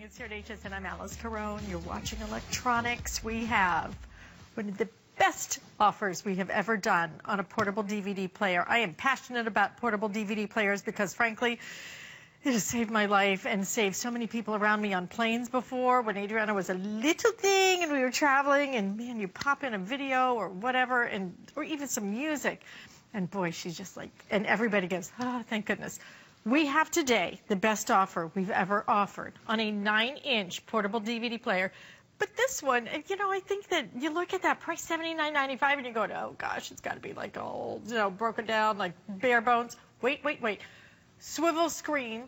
It's here at HSN. I'm Alice Carone. You're watching Electronics. We have one of the best offers we have ever done on a portable DVD player. I am passionate about portable DVD players because, frankly, it has saved my life and saved so many people around me on planes before. When Adriana was a little thing and we were traveling, and man, you pop in a video or whatever, or even some music, and boy, she's just like, and everybody goes, oh, thank goodness. We have today the best offer we've ever offered on a 9-inch portable DVD player. But this one, you know, I think that you look at that price, $79.95, and you go, oh gosh, it's got to be like all, you know, broken down, like bare bones. Wait. Swivel screen,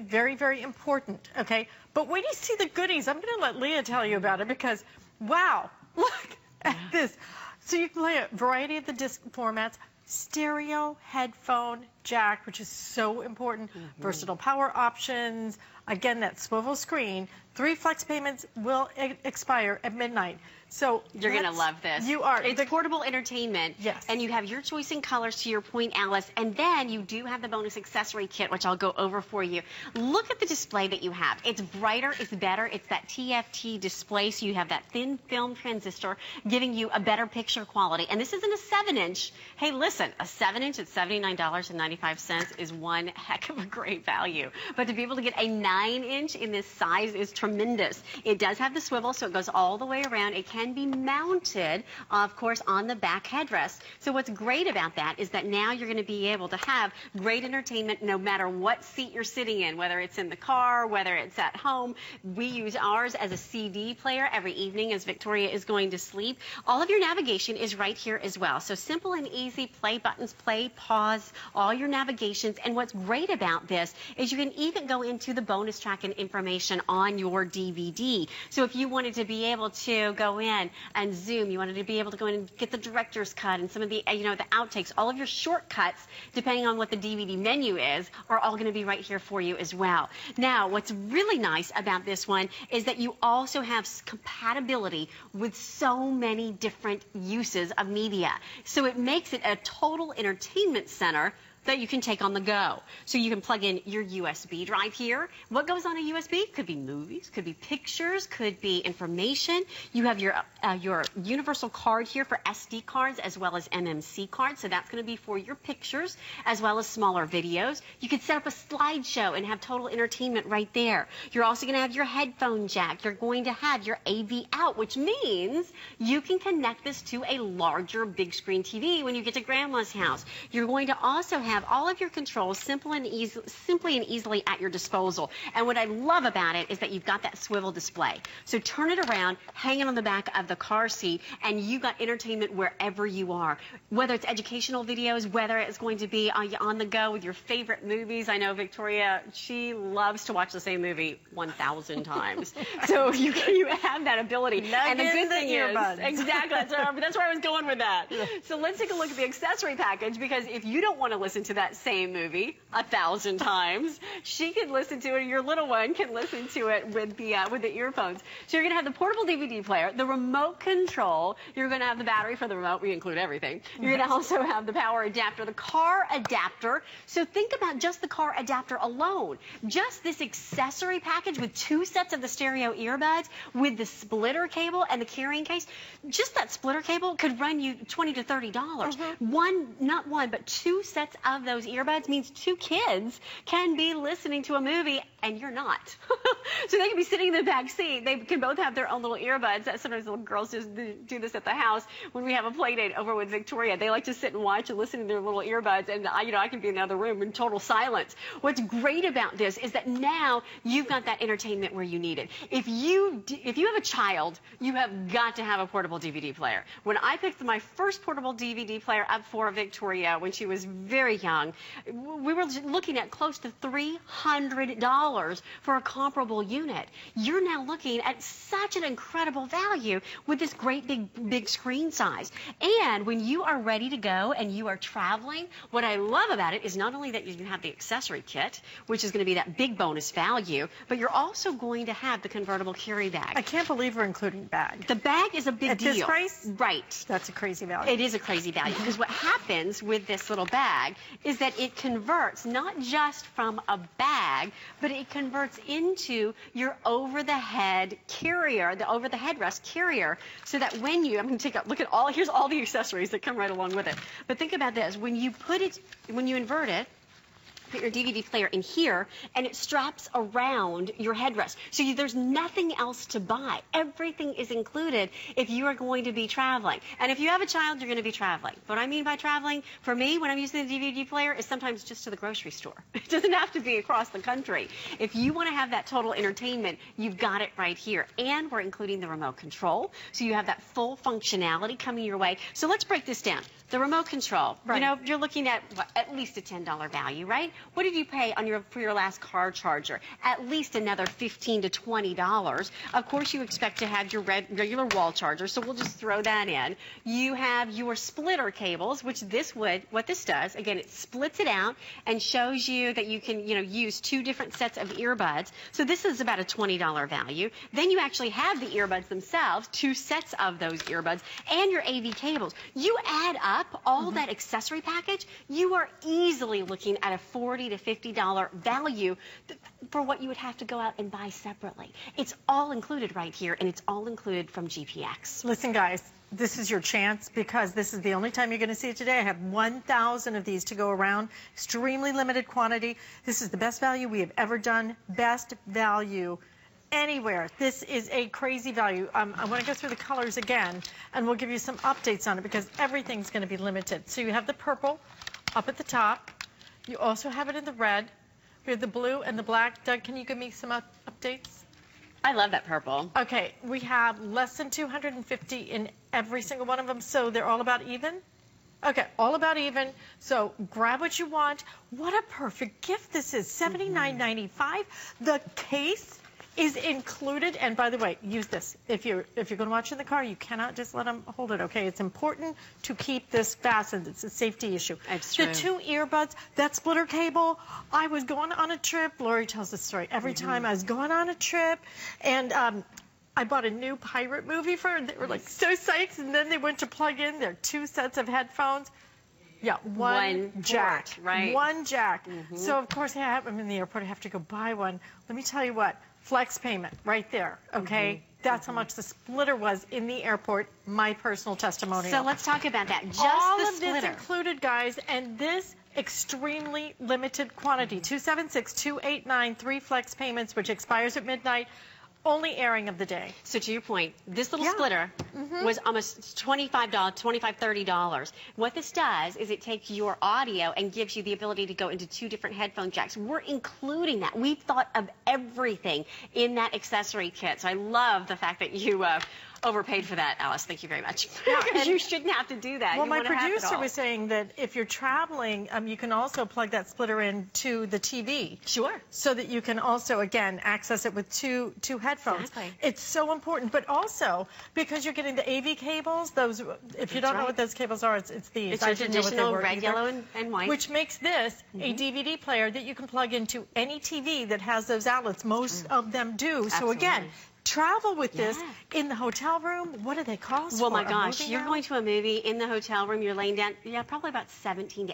very, very important, okay? But when you see the goodies, I'm going to let Leah tell you about it because, wow, look at this. So you can play a variety of the disc formats, stereo, headphone, jack, which is so important, versatile power options. Again, that swivel screen. 3 flex payments will expire at midnight. So you're going to love this. You are. It's portable entertainment. Yes. And you have your choice in colors, to your point, Alice. And then you do have the bonus accessory kit, which I'll go over for you. Look at the display that you have. It's brighter, it's better. It's that TFT display, so you have that thin film transistor giving you a better picture quality. And this isn't a 7-inch. Hey, listen, a 7-inch at $79.95 is one heck of a great value. But to be able to get a 9-inch in this size is tremendous. It does have the swivel, so it goes all the way around. It can be mounted, of course, on the back headrest. So what's great about that is that now you're going to be able to have great entertainment no matter what seat you're sitting in, whether it's in the car, whether it's at home. We use ours as a CD player every evening as Victoria is going to sleep. All of your navigation is right here as well. So simple and easy, play buttons, play, pause, all your navigations. And what's great about this is you can even go into the bonus track and information on your DVD. So if you wanted to be able to go in and zoom, you wanted to be able to go in and get the director's cut and some of the, you know, the outtakes, all of your shortcuts, depending on what the DVD menu is, are all going to be right here for you as well. Now, what's really nice about this one is that you also have compatibility with so many different uses of media. So it makes it a total entertainment center that you can take on the go. So you can plug in your USB drive here. What goes on a USB? Could be movies, could be pictures, could be information. You have your universal card here for SD cards as well as MMC cards. So that's going to be for your pictures as well as smaller videos. You could set up a slideshow and have total entertainment right there. You're also going to have your headphone jack. You're going to have your AV out, which means you can connect this to a larger big screen TV when you get to grandma's house. You're going to also have all of your controls simply and easily at your disposal. And what I love about it is that you've got that swivel display. So turn it around, hang it on the back of the car seat, and you've got entertainment wherever you are. Whether it's educational videos, whether it's going to be on the go with your favorite movies. I know Victoria, she loves to watch the same movie 1,000 times. So you have that ability. And the good thing is, exactly, that's where I was going with that. Yeah. So let's take a look at the accessory package, because if you don't want to listen to that same movie 1,000 times, she can listen to it, your little one can listen to it with the earphones. So you're going to have the portable DVD player, the remote control, you're going to have the battery for the remote, we include everything. You're going to also have the power adapter, the car adapter. So think about just the car adapter alone. Just this accessory package with 2 sets of the stereo earbuds with the splitter cable and the carrying case, just that splitter cable could run you $20 to $30. Not one, but 2 sets of those earbuds means 2 kids can be listening to a movie and you're not. So they can be sitting in the back seat. They can both have their own little earbuds. Sometimes little girls just do this at the house. When we have a play date over with Victoria, they like to sit and watch and listen to their little earbuds, and I can be in the other room in total silence. What's great about this is that now you've got that entertainment where you need it. If you have a child, you have got to have a portable DVD player. When I picked my first portable DVD player up for Victoria when she was very young, we were looking at close to $300 for a comparable unit. You're now looking at such an incredible value with this great big screen size. And when you are ready to go and you are traveling, what I love about it is not only that you can have the accessory kit, which is going to be that big bonus value, but you're also going to have the convertible carry bag. I can't believe we're including bag. The bag is a big deal. At this price? Right. That's a crazy value. It is a crazy value because what happens with this little bag is that it converts not just from a bag, but it converts into your over-the-head carrier, the over-the-headrest carrier, so that when you, I'm going to take a look at here's all the accessories that come right along with it. But think about this, when you invert it, put your DVD player in here, and it straps around your headrest. So there's nothing else to buy. Everything is included if you are going to be traveling. And if you have a child, you're going to be traveling. What I mean by traveling, for me, when I'm using the DVD player, is sometimes just to the grocery store. It doesn't have to be across the country. If you want to have that total entertainment, you've got it right here. And we're including the remote control, so you have that full functionality coming your way. So let's break this down. The remote control, right. You know, you're looking at at least a $10 value, right? What did you pay for your last car charger? At least another $15 to $20. Of course, you expect to have your regular wall charger, so we'll just throw that in. You have your splitter cables, which what this does, again, it splits it out and shows you that you can, use 2 different sets of earbuds. So this is about a $20 value. Then you actually have the earbuds themselves, 2 sets of those earbuds, and your AV cables. You add up all that accessory package, you are easily looking at a $40 to $50 value for what you would have to go out and buy separately. It's all included right here, and it's all included from GPX. Listen, guys, this is your chance because this is the only time you're going to see it today. I have 1,000 of these to go around. Extremely limited quantity. This is the best value we have ever done. Best value anywhere. This is a crazy value. I want to go through the colors again, and we'll give you some updates on it because everything's going to be limited. So you have the purple up at the top. You also have it in the red. We have the blue and the black. Doug, can you give me some updates? I love that purple. Okay, we have less than 250 in every single one of them, so they're all about even? Okay, all about even. So grab what you want. What a perfect gift this is. $79.95. The case is included, and by the way, use this. If you're going to watch in the car, you cannot just let them hold it, okay? It's important to keep this fastened. It's a safety issue. That's true. The 2 earbuds, that splitter cable, I was going on a trip. Lori tells the story every time. I was going on a trip, and I bought a new pirate movie for her. They were like so psyched, and then they went to plug in their 2 sets of headphones. Yeah, one jack, port, right? One jack. So, of course, I'm in the airport. I have to go buy one. Let me tell you what. Flex payment right there, okay? That's how much the splitter was in the airport, my personal testimonial. So let's talk about that. Just all the of splitter. this included, guys, and this extremely limited quantity, 276-289, 3 flex payments, which expires at midnight. Only airing of the day. So to your point, this little splitter was almost $25, $25, $30. What this does is it takes your audio and gives you the ability to go into 2 different headphone jacks. We're including that. We've thought of everything in that accessory kit. So I love the fact that you overpaid for that, Alice. Thank you very much. Because you shouldn't have to do that. Well, my producer was saying that if you're traveling, you can also plug that splitter into the TV. Sure. So that you can also, again, access it with two headphones. Exactly. It's so important. But also, because you're getting the AV cables, those, if you don't know what those cables are, it's these. It's your traditional red, yellow, and white. Which makes this a DVD player that you can plug into any TV that has those outlets. Most of them do. So again, travel with this in the hotel room. What do they cost? Well, my gosh, you're going to a movie in the hotel room. You're laying down, probably about $17 to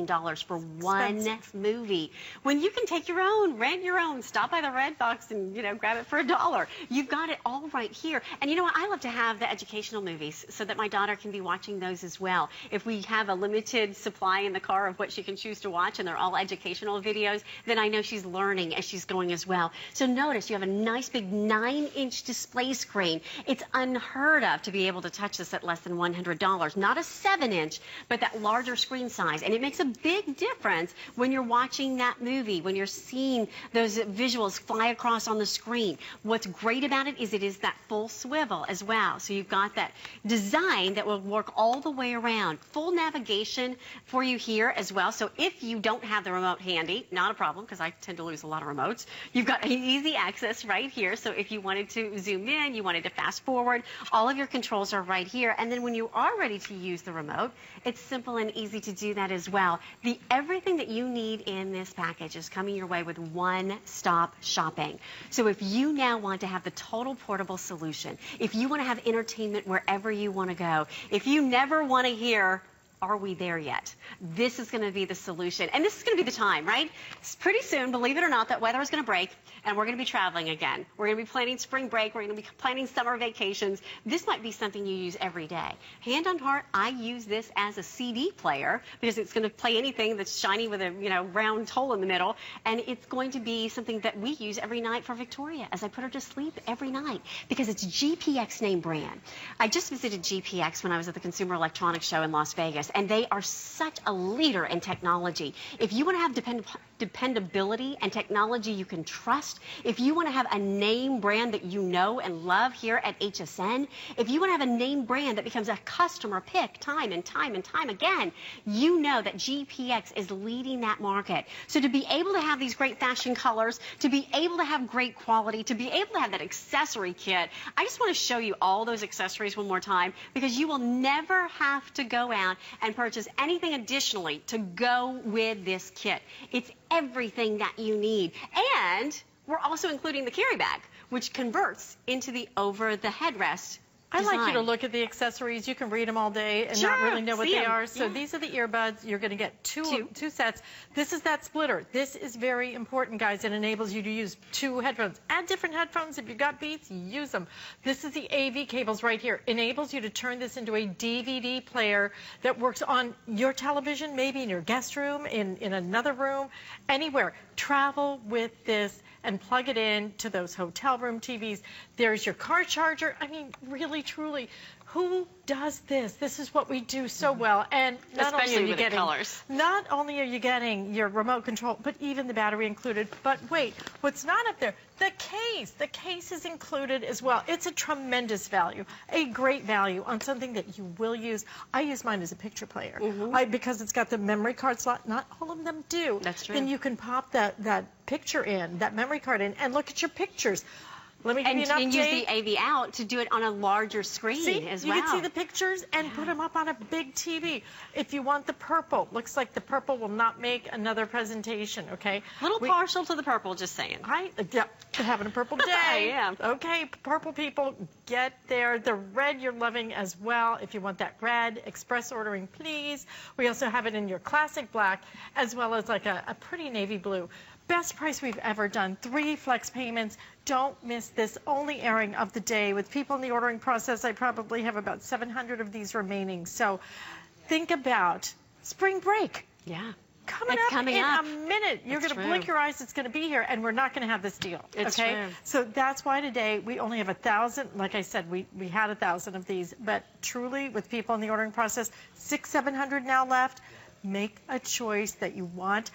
$18 for one movie. When you can take your own, rent your own, stop by the Red Box and grab it for $1. You've got it all right here. And you know what? I love to have the educational movies so that my daughter can be watching those as well. If we have a limited supply in the car of what she can choose to watch, and they're all educational videos, then I know she's learning as she's going as well. So notice you have a nice big 9-inch display screen. It's unheard of to be able to touch this at less than $100. Not a 7-inch, but that larger screen size. And it makes a big difference when you're watching that movie, when you're seeing those visuals fly across on the screen. What's great about it is that full swivel as well. So you've got that design that will work all the way around. Full navigation for you here as well. So if you don't have the remote handy, not a problem, because I tend to lose a lot of remotes. You've got easy access right here. So if you wanted to zoom in, you wanted to fast forward, all of your controls are right here. And then when you are ready to use the remote, it's simple and easy to do that as well. Everything that you need in this package is coming your way with one-stop shopping. So if you now want to have the total portable solution, if you want to have entertainment wherever you want to go, if you never want to hear are we there yet? This is going to be the solution. And this is going to be the time, right? It's pretty soon, believe it or not, that weather is going to break and we're going to be traveling again. We're going to be planning spring break. We're going to be planning summer vacations. This might be something you use every day. Hand on heart, I use this as a CD player because it's going to play anything that's shiny with a round hole in the middle. And it's going to be something that we use every night for Victoria as I put her to sleep every night because it's GPX name brand. I just visited GPX when I was at the Consumer Electronics Show in Las Vegas, and they are such a leader in technology. If you want to have dependability and technology you can trust, if you want to have a name brand that you know and love here at HSN, if you want to have a name brand that becomes a customer pick time and time and time again, you know that GPX is leading that market. So to be able to have these great fashion colors, to be able to have great quality, to be able to have that accessory kit, I just want to show you all those accessories one more time because you will never have to go out and purchase anything additionally to go with this kit. It's everything that you need. And we're also including the carry bag, which converts into the over-the-headrest I design. like you to look at the accessories. You can read them all day and not really know what they are. So these are the earbuds. You're going to get two sets. This is that splitter. This is very important, guys. It enables you to use two headphones. Add different headphones. If you've got Beats, use them. This is the AV cables right here. Enables you to turn this into a DVD player that works on your television, maybe in your guest room, in another room, anywhere. Travel with this and plug it in to those hotel room TVs. There's your car charger. I mean, really, truly, who does this? This is what we do so well. And not especially only are you with getting, the colors. Not only are you getting your remote control, but even the battery included. But wait, what's not up there? The case. The case is included as well. It's a tremendous value, a great value on something that you will use. I use mine as a picture player because it's got the memory card slot. Not all of them do. That's true. Then you can pop that picture in, that memory card in, and look at your pictures. Let me give you an update. And use the AV out to do it on a larger screen as well. You can see the pictures and put them up on a big TV. If you want the purple, looks like the purple will not make another presentation, okay? A little partial to the purple, just saying. Having a purple day. I am. Okay, purple people, get there. The red you're loving as well. If you want that red, express ordering, please. We also have it in your classic black as well as like a pretty navy blue. Best price we've ever done. 3 flex payments. Don't miss this. Only airing of the day. With people in the ordering process, I probably have about 700 of these remaining. So think about spring break. Yeah. Coming up in a minute. You're going to blink your eyes. It's going to be here, and we're not going to have this deal. It's okay? true. So that's why today we only have 1,000. Like I said, we had 1,000 of these. But truly, with people in the ordering process, 700 now left. Make a choice that you want.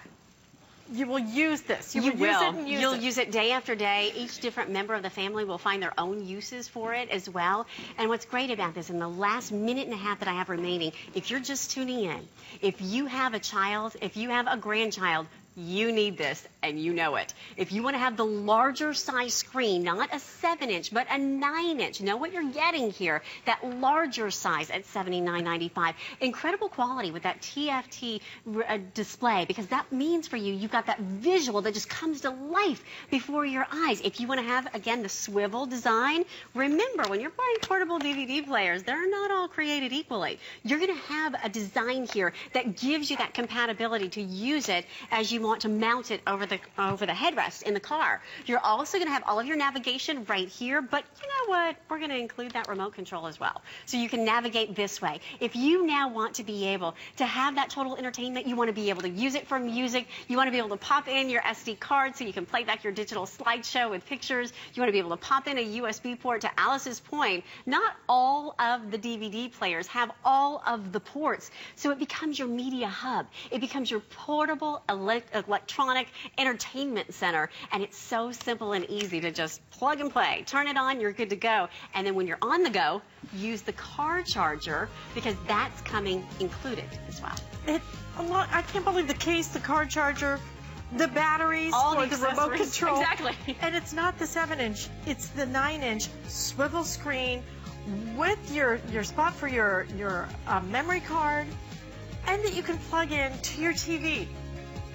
You will use this. You will use it and use it. You'll use it day after day. Each different member of the family will find their own uses for it as well. And what's great about this, in the last minute and a half that I have remaining, if you're just tuning in, if you have a child, if you have a grandchild, you need this, and you know it. If you want to have the larger size screen, not a 7-inch, but a 9-inch, know what you're getting here. That larger size at $79.95. Incredible quality with that TFT display, because that means for you, you've got that visual that just comes to life before your eyes. If you want to have, again, the swivel design, remember, when you're buying portable DVD players, they're not all created equally. You're going to have a design here that gives you that compatibility to use it as you want to mount it over the headrest in the car. You're also going to have all of your navigation right here, but you know what? We're going to include that remote control as well. So you can navigate this way. If you now want to be able to have that total entertainment, you want to be able to use it for music, you want to be able to pop in your SD card so you can play back your digital slideshow with pictures, you want to be able to pop in a USB port. To Alice's point, not all of the DVD players have all of the ports, so it becomes your media hub. It becomes your portable electronic entertainment center, and it's so simple and easy to just plug and play. Turn it on, you're good to go. And then when you're on the go, use the car charger, because that's coming included as well. I can't believe the case, the car charger, the batteries, all the remote control. Exactly. And it's not the 7-inch, it's the 9-inch swivel screen with your spot for your memory card, and that you can plug in to your TV.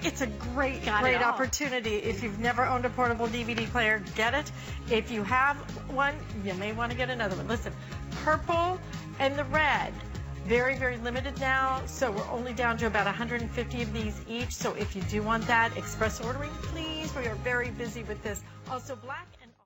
It's a great opportunity. If you've never owned a portable DVD player, get it. If you have one, you may want to get another one. Listen, purple and the red. very, very limited now, so we're only down to about 150 of these each. So if you do want that, express ordering, please. We are very busy with this. Also, black and